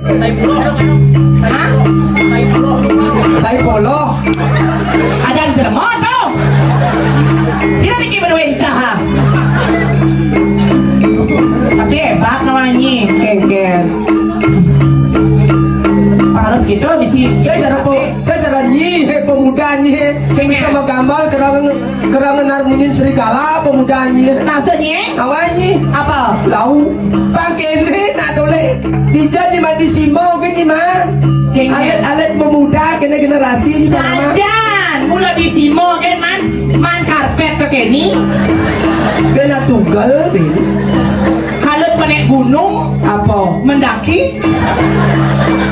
Hah? Saya polo. Ada yang jelema tuh. Sini nih berwencah. Tapi hebat namanya. Kengken. Harus gitu Saya cara nyihe pemuda nyihe. Saya bisa menggambar kerangan harmonin serigala pemuda nyihe. Maksudnya? Awanyi Apa? lau pangkene nak tole dijadi mati simo ke mah alet-alet pemuda kena generasi di mana Sajan, mula di simo kan man karpet ke kini. kena tunggal bin Halut menek gunung apa mendaki.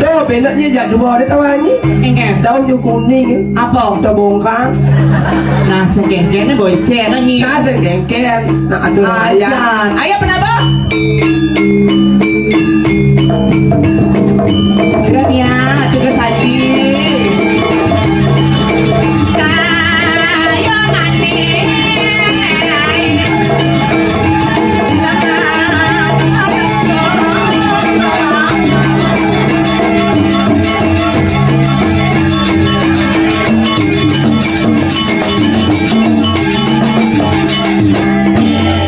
dah benaknya jak dua dia tawanyi Enggak. daun ju kuning Apa? kita bongkar Nah segenggennya bocah nyi. nasi kengken nak atur ayah Ajan, ayo kenapa? Kira dia juga saji. Kayo mati.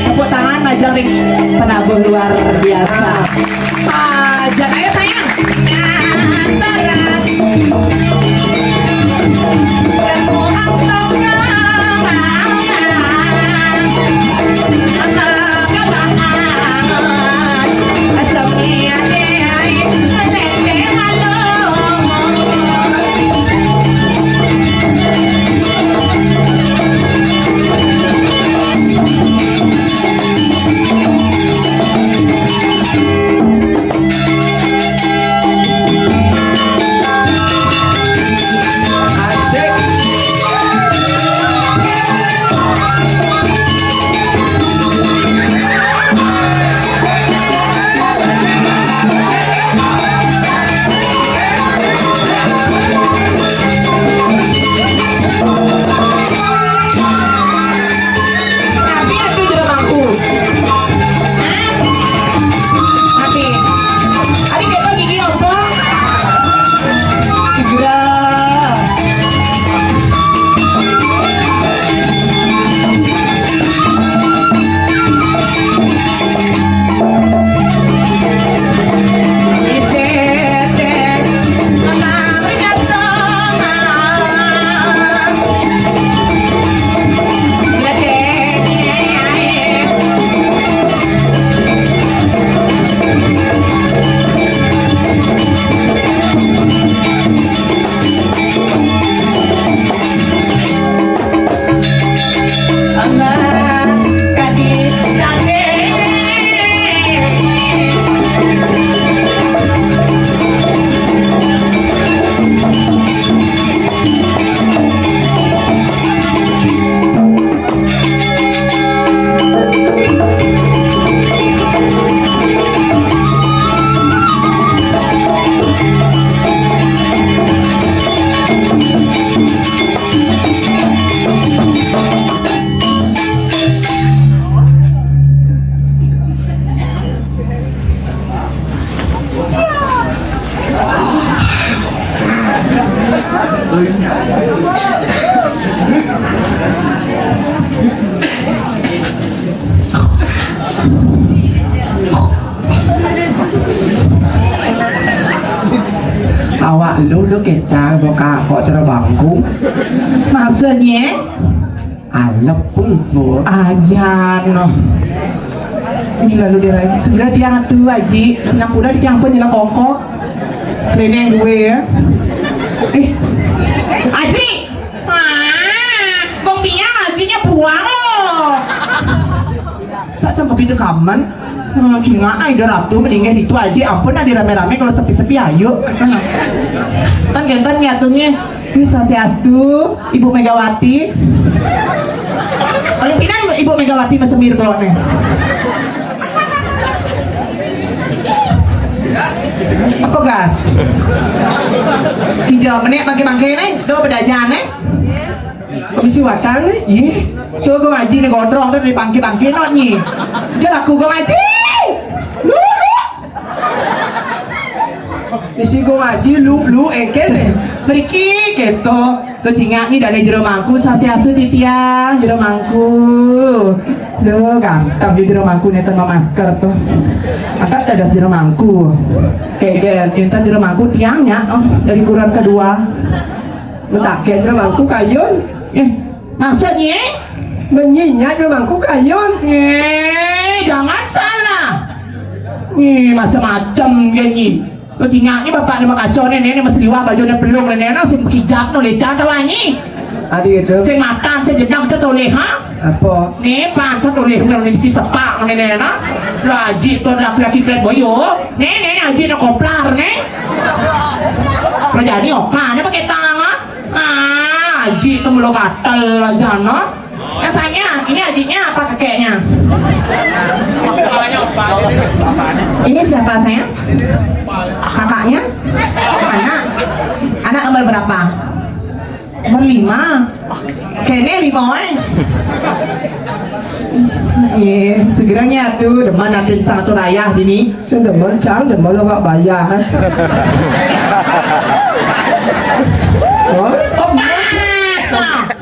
Tepuk tangan majaring penabuh luar biasa. Ajan, ayo sayang. asik Tapi itu juga mampu. Tapi, adik kita gigi apa? Segera. awak lu kita boka kok cara bangku Maksudnya? alep pun bu Ajan. Ini lalu dia lagi. Sebenarnya dia ngatu aji. Yang udah di pun nyala kongkok. Keren yang dua ya. Aji. Kopinya ajinya buang loh. Saat jam kopi itu kaman. Kinga ada ratu meninggal itu aja. Ampun ada rame-rame kalau sepi-sepi ayo. Kan gentan nyatunya. Ini Swastiastu, Ibu Megawati. Paling pinang Ibu Megawati Mas Mirbo nih. Apa gas? Hijau menit bangke-bangke nih, tuh bedajan nih. Komisi Watan nih Ih, tuh gue ngaji nih gondrong tuh dari bangke-bangke no nih. Dia laku gue ngaji. Lu. Misi go ngaji lu engke deh. Beriki gitu. Tuh cingak nih dari jero mangku sasiasu titiang jero mangku. Duh ganteng di jero mangku nih tanpa masker tuh. Angkat ada jero mangku. Keken. Intan jero mangku tiangnya dari ukuran kedua. Mentaken remangku kayun. Maksudnya? Menyinyat remangku kayun. Jangan salah. Macam-macam gini. Tuh cingak nih bapak nih kacau nenek masih liwah bajunya pelung nenek sing hijab no lecan tawangi. Adi itu. Sing matan sing jenang cetoleh ha? Apa? Nih pan cetoleh nenek si sepak nenek na. Laji tuh laki-laki keren boyo. Nenek aji na koplar nih. Jadi okanya pakai tangan. Aji itu belum gatel aja no. Sayangnya ini ajinya apa kakeknya? Ini siapa sayang? Kakaknya? Anak nomor berapa? Nomor 5. Kayaknya 5 segera tuh deman nanti satu raya ini. Saya demen cang demen lo gak bayar.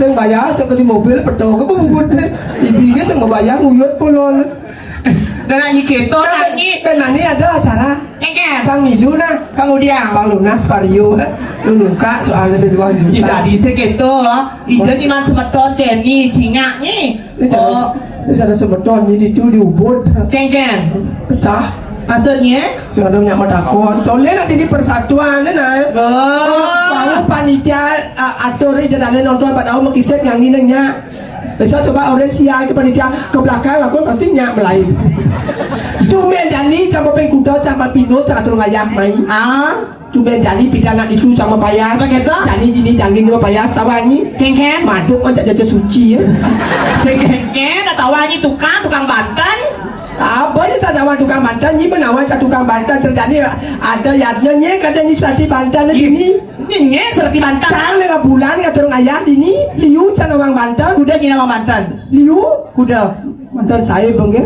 Saya bayar saya di mobil pedo ke bubut nih. Ibinya saya bayar nguyut pulon. Dan nyanyi keto nyanyi. Nanti ada acara. Sang Milu nah. Kemudian Bang Lunas Vario lu nuka soalnya ada 2 juta. Jadi segitu, ijo cuman semeton Kenny cingak nih. Terus ada semeton jadi itu di Ubud. Ken Pecah. Maksudnya? Sudah punya madakon. Toleh nanti di persatuan nah. Tahu panitia atur dan ada nonton pada awal mengkisek yang nginengnya. Besok coba orang siang ke panitia ke belakang lakon pasti nyak melayu. Cuma jadi sama pengkuda sama pino sama turun ayak main. Cuma jadi pidana itu sama payas. Jadi ini dangin dua payas tawangi. Ken Maduk aja jaja suci ya. Ken tawangi tukang banten. Apa ya sadawan tukang banten ni menawan tukang banten terjadi ada yatnya nyek ada ni serati banten ini. Ini serati banten. Sang lewat bulan nggak turun ayat ini. Liu sana wang banten. Kuda gini wang banten. Liu kuda. Banten saya bang ya.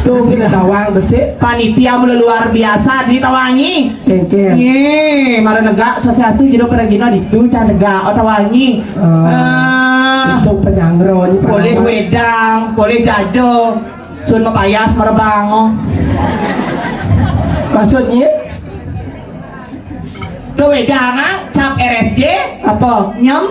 Tuh kita tawang besi. Panitia mulai luar biasa di tawangi. Kengkeng. Mara negak sesuatu jadi pergino itu cah negak tawangi. Itu penyangron. Boleh wedang, boleh jajo, sun mapayas marabango. Maksudnya? Lo wedang cap RSJ apa? nyem.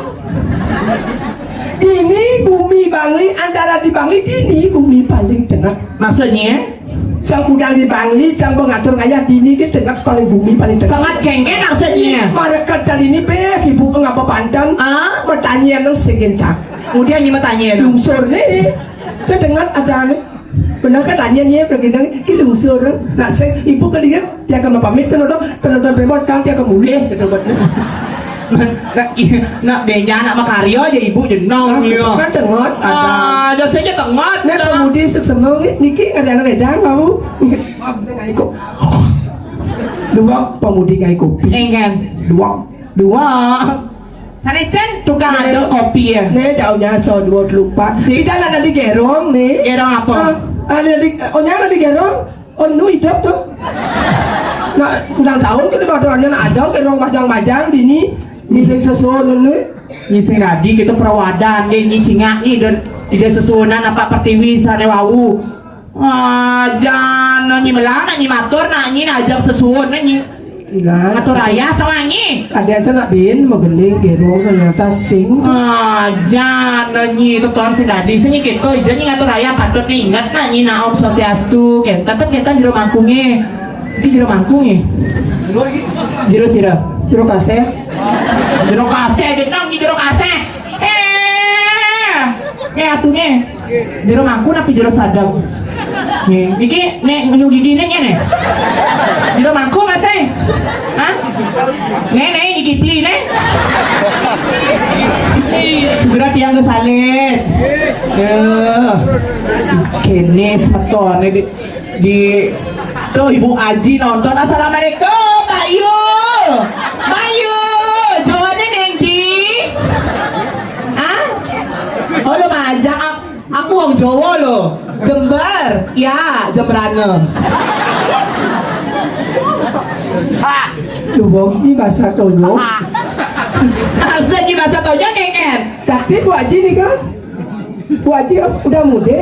Ini Bumi Bangli antara di Bangli ini Bumi paling tengah. Maksudnya? Sang kudang di Bangli, sang pengatur ngayah dini ke tengah paling bumi paling tengah. Sangat kengken maksudnya. Mereka cari ini ibu ngapa Banten? Bertanya nang segencak. Kemudian ni bertanya lungsur nih. Saya dengar ada nih. Benar katanya nih pergi ke lungsur. Nak saya ibu kan dia akan pamit kan nonton remote kan dia akan mulai ke tempatnya. Nak benya nak makaryo aja ibu jenong yo. Kan dengar ada. Jasanya tengot. Nek pemudi seksemo niki ada anak wedang kamu. Ngai kok. Dua pemudi ngai kopi. Engken. Dua. Sanicen tukang ada kopi ya. Nih jauhnya so 24. Kita ada di gerong nih. Gerong apa? Ada di ada di gerong. Nu hidup tuh. Nah, ulang tahun kita baturannya ada gerong majang-majang dini. Milik sesuatu nih. Ni sing radi kita perawadan ni cingak ni dan ide sesuonan apa pertiwi sane wau. Jangan ni melang ni matur ni ajak sesuon ni. Atur ayah tawangi. Ada aja nak bin megeling gerong ternyata sing. Jangan ni tu tuan si radi sing kita ije ni ngatur ayah patut ni ingat ni naom swastiastu kita jero mangkunge. Iki jero mangkunge. Jero sira. Jero kasih. Jero kasih jenang di jero kasih. Atunya jero mangku napi jero sadang. Iki nek nyugi gini nih. Jero mangku masih. Hah? Nek iki pli nek. Segera tiang ke salit. Kenes beton di tuh Ibu Aji nonton. Assalamualaikum Bayu. Jawabannya Nengdi. Hah? Oh lo majak aku orang Jawa lo. Jember. Ya, Jemberane. bohong bahasa Tonyo. Asal di bahasa Tonyo ngeken. Tapi Bu Haji nih kan, Bu Haji udah muda.